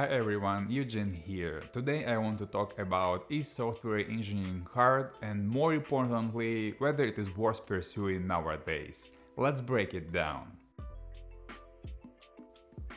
Hi everyone, Eugene here. Today I want to talk about is software engineering hard and more importantly, whether it is worth pursuing nowadays. Let's break it down.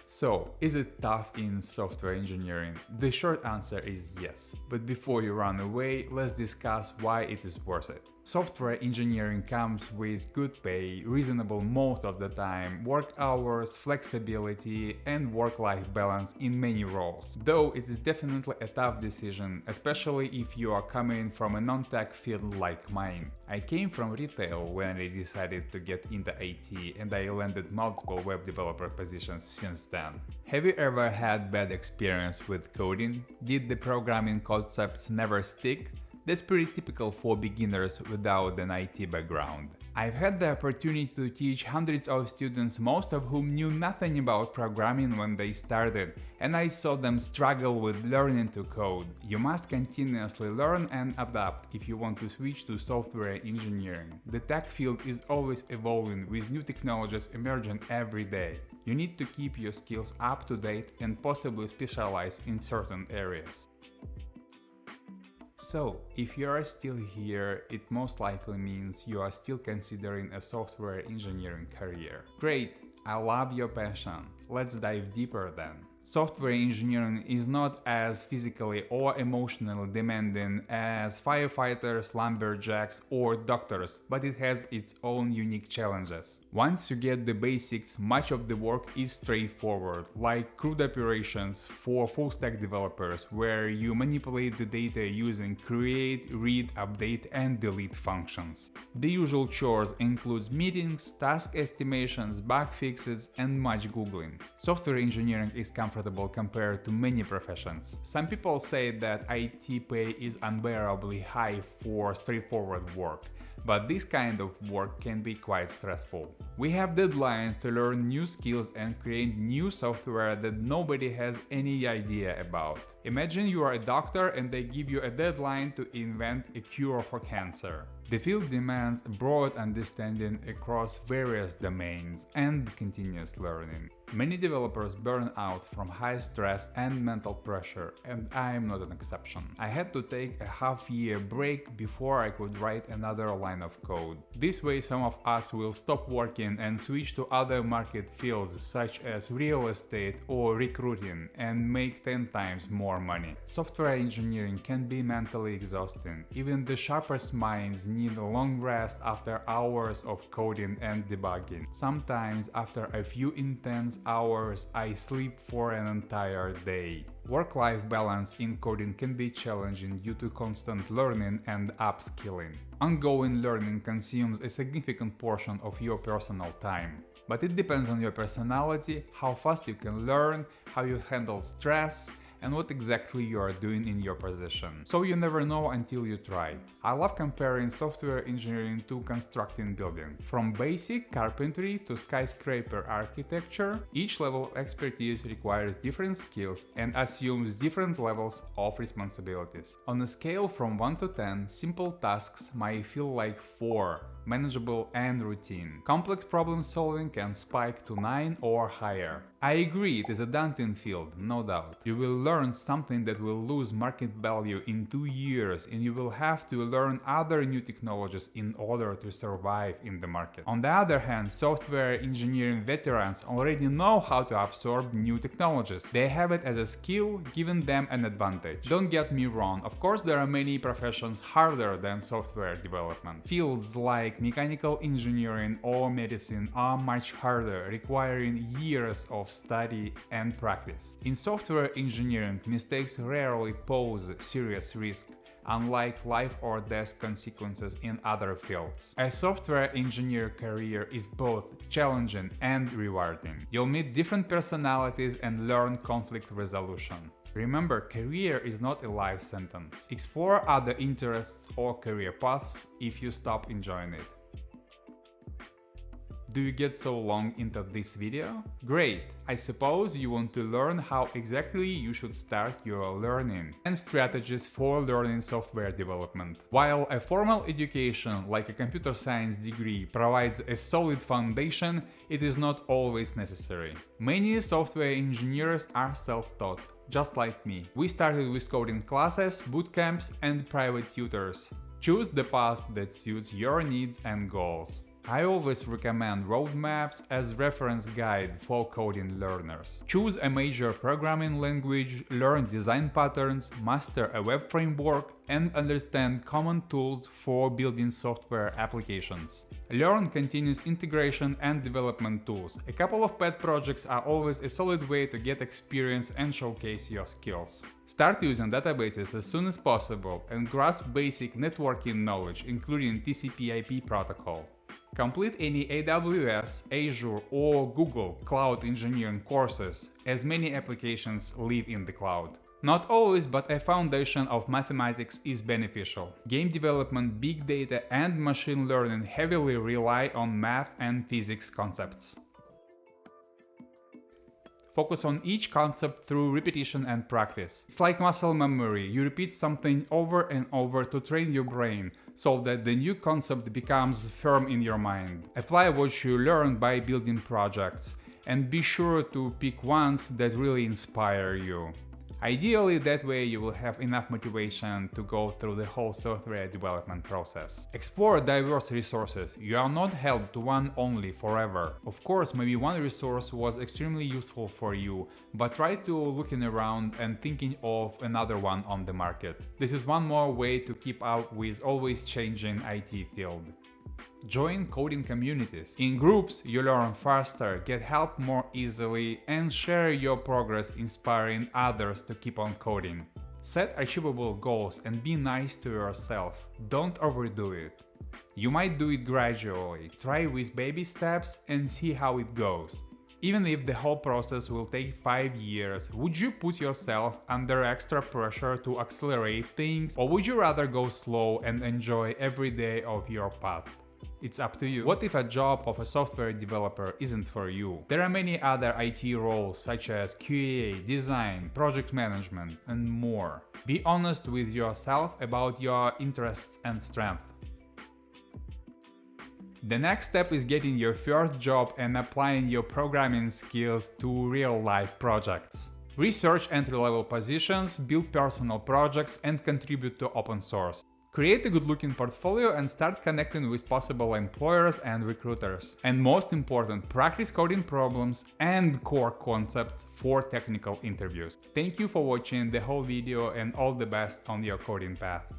So, is it tough in software engineering? The short answer is yes. But before you run away, let's discuss why it is worth it. Software engineering comes with good pay, reasonable most of the time, work hours, flexibility, and work-life balance in many roles. Though it is definitely a tough decision, especially if you are coming from a non-tech field like mine. I came from retail when I decided to get into IT, and I landed multiple web developer positions since then. Have you ever had bad experience with coding? Did the programming concepts never stick? That's pretty typical for beginners without an IT background. I've had the opportunity to teach hundreds of students, most of whom knew nothing about programming when they started, and I saw them struggle with learning to code. You must continuously learn and adapt if you want to switch to software engineering. The tech field is always evolving with new technologies emerging every day. You need to keep your skills up to date and possibly specialize in certain areas. So, if you are still here, it most likely means you are still considering a software engineering career. Great, I love your passion. Let's dive deeper then. Software engineering is not as physically or emotionally demanding as firefighters, lumberjacks, or doctors, but it has its own unique challenges. Once you get the basics, much of the work is straightforward, like CRUD operations for full-stack developers, where you manipulate the data using create, read, update, and delete functions. The usual chores includes meetings, task estimations, bug fixes, and much googling. Software engineering is comfortable compared to many professions. Some people say that IT pay is unbearably high for straightforward work, but this kind of work can be quite stressful. We have deadlines to learn new skills and create new software that nobody has any idea about. Imagine you are a doctor and they give you a deadline to invent a cure for cancer. The field demands a broad understanding across various domains and continuous learning. Many developers burn out from high stress and mental pressure, and I am not an exception. I had to take a half-year break before I could write another line of code. This way some of us will stop working and switch to other market fields such as real estate or recruiting and make 10 times more money. Software engineering can be mentally exhausting. Even the sharpest minds need a long rest after hours of coding and debugging. Sometimes after a few intense hours, I sleep for an entire day. Work-life balance in coding can be challenging due to constant learning and upskilling. Ongoing learning consumes a significant portion of your personal time. But it depends on your personality, how fast you can learn, how you handle stress, and what exactly you are doing in your position. So you never know until you try. I love comparing software engineering to constructing buildings. From basic carpentry to skyscraper architecture, each level of expertise requires different skills and assumes different levels of responsibilities. On a scale from 1 to 10, simple tasks might feel like 4, manageable and routine. Complex problem solving can spike to 9 or higher. I agree, it is a daunting field, no doubt. You will learn something that will lose market value in 2 years, and you will have to learn other new technologies in order to survive in the market. On the other hand, software engineering veterans already know how to absorb new technologies. They have it as a skill, giving them an advantage. Don't get me wrong, of course there are many professions harder than software development. Fields like mechanical engineering or medicine are much harder, requiring years of study and practice. In software engineering, mistakes rarely pose serious risk, unlike life or death consequences in other fields. A software engineer career is both challenging and rewarding. You'll meet different personalities and learn conflict resolution. Remember, career is not a life sentence. Explore other interests or career paths if you stop enjoying it. Do you get so long into this video? Great! I suppose you want to learn how exactly you should start your learning and strategies for learning software development. While a formal education like a computer science degree provides a solid foundation, it is not always necessary. Many software engineers are self-taught, just like me. We started with coding classes, bootcamps, and private tutors. Choose the path that suits your needs and goals. I always recommend roadmaps as reference guide for coding learners. Choose a major programming language, learn design patterns, master a web framework, and understand common tools for building software applications. Learn continuous integration and development tools. A couple of pet projects are always a solid way to get experience and showcase your skills. Start using databases as soon as possible and grasp basic networking knowledge, including TCP/IP protocol. Complete any AWS, Azure, or Google cloud engineering courses, as many applications live in the cloud. Not always, but a foundation of mathematics is beneficial. Game development, big data, and machine learning heavily rely on math and physics concepts. Focus on each concept through repetition and practice. It's like muscle memory. You repeat something over and over to train your brain, so that the new concept becomes firm in your mind. Apply what you learn by building projects, and be sure to pick ones that really inspire you. Ideally, that way you will have enough motivation to go through the whole software development process. Explore diverse resources. You are not held to one only forever. Of course, maybe one resource was extremely useful for you, but try to looking around and thinking of another one on the market. This is one more way to keep up with always changing IT field. Join coding communities. In groups, you learn faster, get help more easily, and share your progress, inspiring others to keep on coding. Set achievable goals and be nice to yourself. Don't overdo it. You might do it gradually. Try with baby steps and see how it goes. Even if the whole process will take 5 years, would you put yourself under extra pressure to accelerate things, or would you rather go slow and enjoy every day of your path? It's up to you. What if a job of a software developer isn't for you? There are many other IT roles such as QA, design, project management, and more. Be honest with yourself about your interests and strengths. The next step is getting your first job and applying your programming skills to real-life projects. Research entry-level positions, build personal projects, and contribute to open source. Create a good-looking portfolio and start connecting with possible employers and recruiters. And most important, practice coding problems and core concepts for technical interviews. Thank you for watching the whole video and all the best on your coding path.